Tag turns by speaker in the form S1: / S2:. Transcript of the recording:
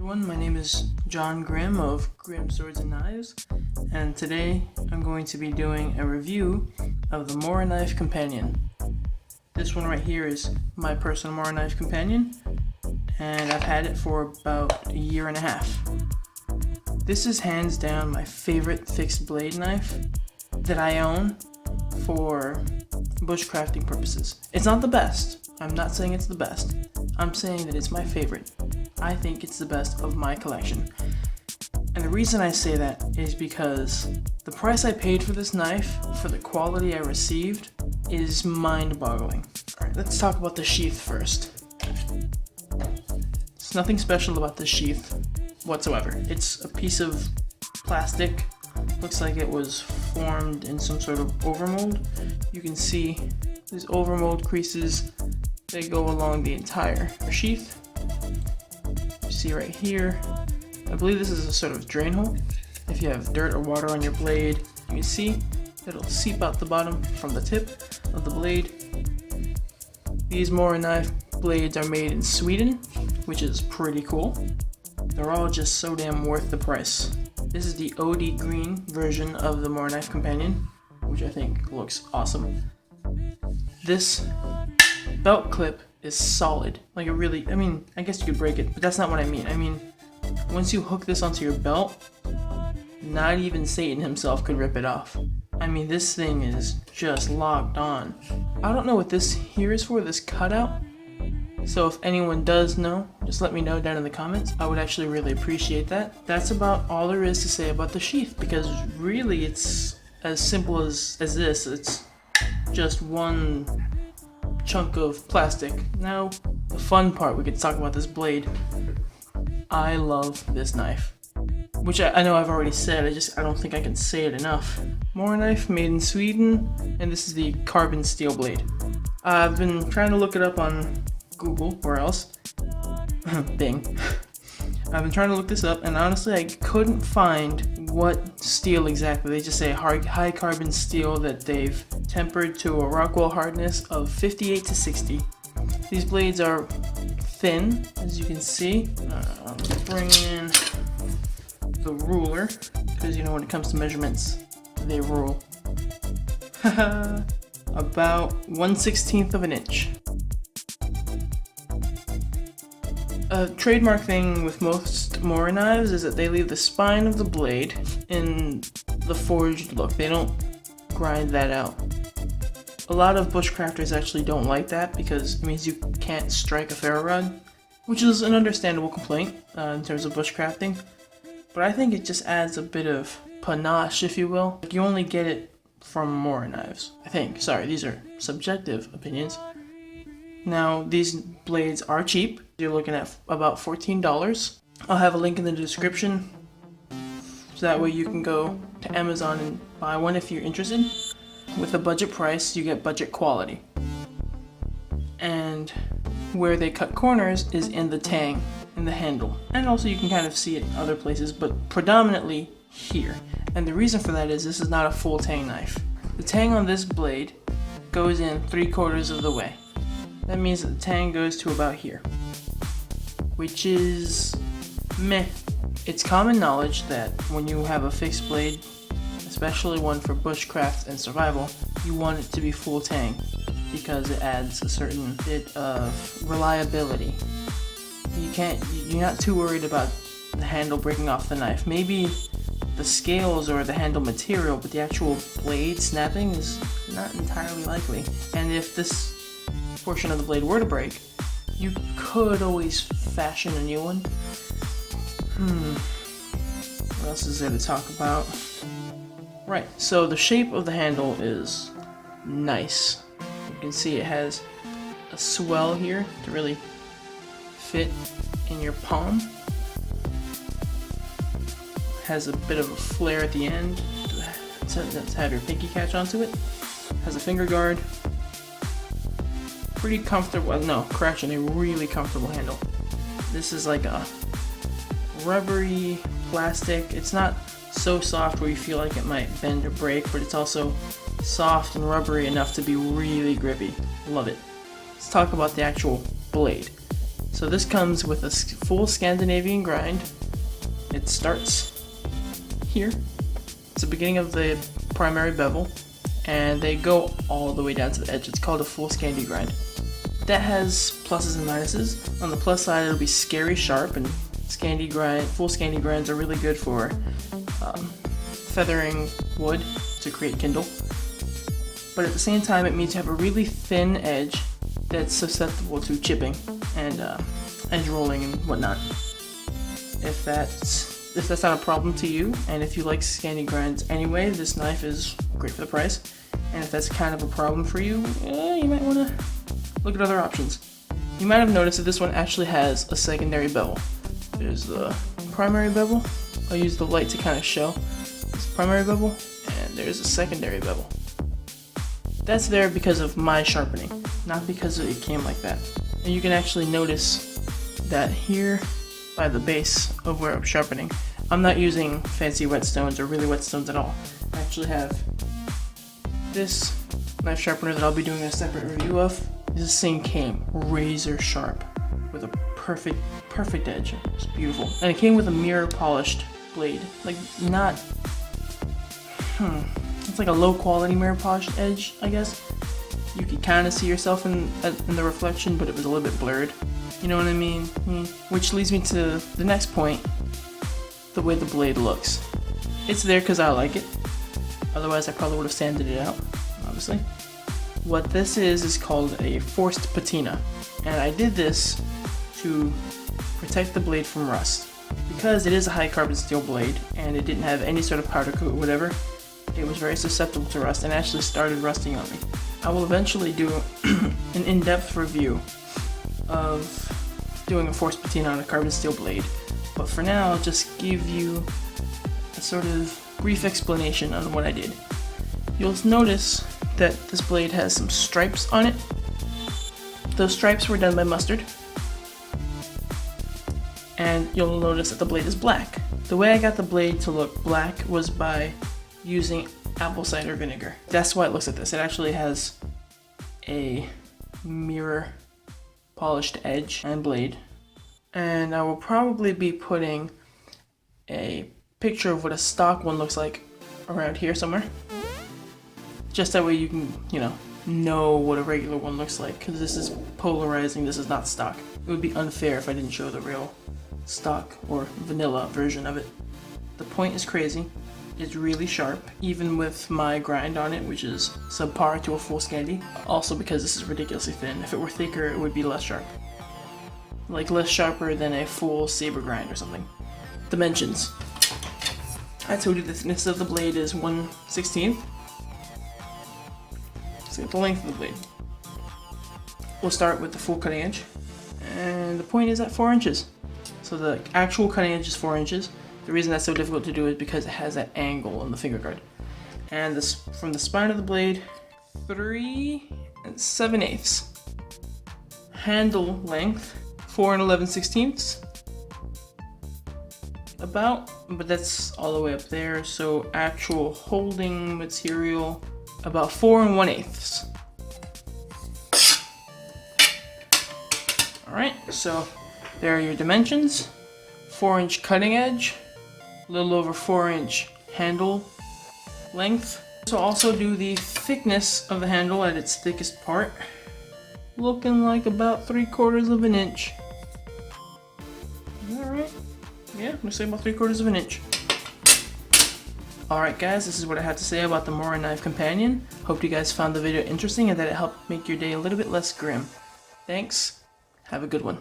S1: Everyone, my name is John Grimm of Grimm Swords and Knives, and today I'm going to be doing a review of the Morakniv Companion. This one right here is my personal Morakniv Companion, and I've had it for about a year and a half. This is hands down my favorite fixed blade knife that I own for bushcrafting purposes. It's not the best. I'm not saying it's the best. I'm saying that it's my favorite. I think it's the best of my collection. And the reason I say that is because the price I paid for this knife, for the quality I received, is mind-boggling. Alright, let's talk about the sheath first. There's nothing special about this sheath whatsoever. It's a piece of plastic. Looks like it was formed in some sort of overmold. You can see these overmold creases. They go along the entire sheath. You see right here, I believe this is a sort of drain hole. If you have dirt or water on your blade, you can see it'll seep out the bottom from the tip of the blade. These Morakniv blades are made in Sweden, which is pretty cool. They're all just so damn worth the price. This is the OD green version of the Morakniv Companion, which I think looks awesome. This belt clip is solid. Like it really, I guess you could break it, but that's not what I mean. I mean, once you hook this onto your belt, not even Satan himself could rip it off. I mean, this thing is just locked on. I don't know what this here is for, this cutout. So if anyone does know, just let me know down in the comments. I would actually really appreciate that. That's about all there is to say about the sheath, because really it's as simple as this. It's just one chunk of plastic. Now, the fun part, we could talk about this blade. I love this knife, which I know I've already said, I don't think I can say it enough. Morakniv, made in Sweden, and this is the carbon steel blade. I've been trying to look it up on Google, or else, Bing. I've been trying to look this up, and honestly I couldn't find what steel exactly. They just say high carbon steel that they've tempered to a Rockwell hardness of 58 to 60. These blades are thin, as you can see. I'll bring in the ruler, because you know when it comes to measurements, they rule. About 1/16 of an inch. A trademark thing with most Moraknives is that they leave the spine of the blade in the forged look. They don't grind that out. A lot of bushcrafters actually don't like that because it means you can't strike a ferro rod, which is an understandable complaint in terms of bushcrafting. But I think it just adds a bit of panache, if you will. You only get it from Moraknives, I think. Sorry, these are subjective opinions. Now, these blades are cheap. You're looking at about $14. I'll have a link in the description, so that way you can go to Amazon and buy one if you're interested. With a budget price, you get budget quality. And where they cut corners is in the tang, in the handle. And also you can kind of see it in other places, but predominantly here. And the reason for that is this is not a full tang knife. The tang on this blade goes in 3/4 of the way. That means that the tang goes to about here, which is meh. It's common knowledge that when you have a fixed blade, especially one for bushcraft and survival, you want it to be full tang because it adds a certain bit of reliability. You're not too worried about the handle breaking off the knife. Maybe the scales or the handle material, but the actual blade snapping is not entirely likely. And if this portion of the blade were to break, you could always fashion a new one. What else is there to talk about? Right, so the shape of the handle is nice. You can see it has a swell here to really fit in your palm. Has a bit of a flare at the end to have your pinky catch onto it. Has a finger guard. Pretty comfortable, no, correction, a really comfortable handle. This is like a rubbery plastic. It's not so soft where you feel like it might bend or break, but it's also soft and rubbery enough to be really grippy. Love it. Let's talk about the actual blade. So this comes with a full Scandinavian grind. It starts here. It's the beginning of the primary bevel, and they go all the way down to the edge. It's called a full Scandi grind. That has pluses and minuses. On the plus side, it'll be scary sharp, and full Scandi grinds are really good for feathering wood to create kindle. But at the same time, it means you have a really thin edge that's susceptible to chipping and edge rolling and whatnot. If that's not a problem to you, and if you like Scandi grinds anyway, this knife is great for the price. And if that's kind of a problem for you, you might want to look at other options. You might have noticed that this one actually has a secondary bevel. There's the primary bevel. I'll use the light to kind of show. This primary bevel, and there's a secondary bevel. That's there because of my sharpening, not because it came like that. And you can actually notice that here by the base of where I'm sharpening, I'm not using fancy whetstones or really whetstones at all. I actually have this knife sharpener that I'll be doing a separate review of. This thing came razor sharp with a perfect edge. It's beautiful. And it came with a mirror polished blade. Like it's like a low quality mirror polished edge, I guess. You could kind of see yourself in the reflection, but it was a little bit blurred. You know what I mean? Which leads me to the next point, the way the blade looks. It's there because I like it. Otherwise, I probably would have sanded it out, obviously. What this is called a forced patina. And I did this to protect the blade from rust. Because it is a high carbon steel blade, and it didn't have any sort of powder coat or whatever, it was very susceptible to rust and actually started rusting on me. I will eventually do an in-depth review of doing a forced patina on a carbon steel blade, but for now I'll just give you a sort of brief explanation on what I did. You'll notice that this blade has some stripes on it. Those stripes were done by mustard. And you'll notice that the blade is black. The way I got the blade to look black was by using apple cider vinegar. That's why it looks like this. It actually has a mirror polished edge and blade. And I will probably be putting a picture of what a stock one looks like around here somewhere. Just that way you can, know what a regular one looks like, because this is polarizing, this is not stock. It would be unfair if I didn't show the real stock or vanilla version of it. The point is crazy. It's really sharp, even with my grind on it, which is subpar to a full Scandi. Also because this is ridiculously thin. If it were thicker, it would be less sharp. Like less sharper than a full saber grind or something. Dimensions. I told you the thickness of the blade is 1/16. Let's get the length of the blade. We'll start with the full cutting edge. And the point is at 4 inches. So the actual cutting edge is 4 inches. The reason that's so difficult to do is because it has that angle on the finger guard. And this from the spine of the blade, 3 7/8. Handle length, 4 11/16. About, but that's all the way up there. So actual holding material, about 4 1/8. All right, so there are your dimensions. 4-inch cutting edge, a little over 4-inch handle length. So also do the thickness of the handle at its thickest part, looking like about 3/4 of an inch. All right, yeah, I'm gonna say about 3/4 of an inch. Alright guys, this is what I have to say about the Morakniv Companion. Hope you guys found the video interesting and that it helped make your day a little bit less grim. Thanks, have a good one.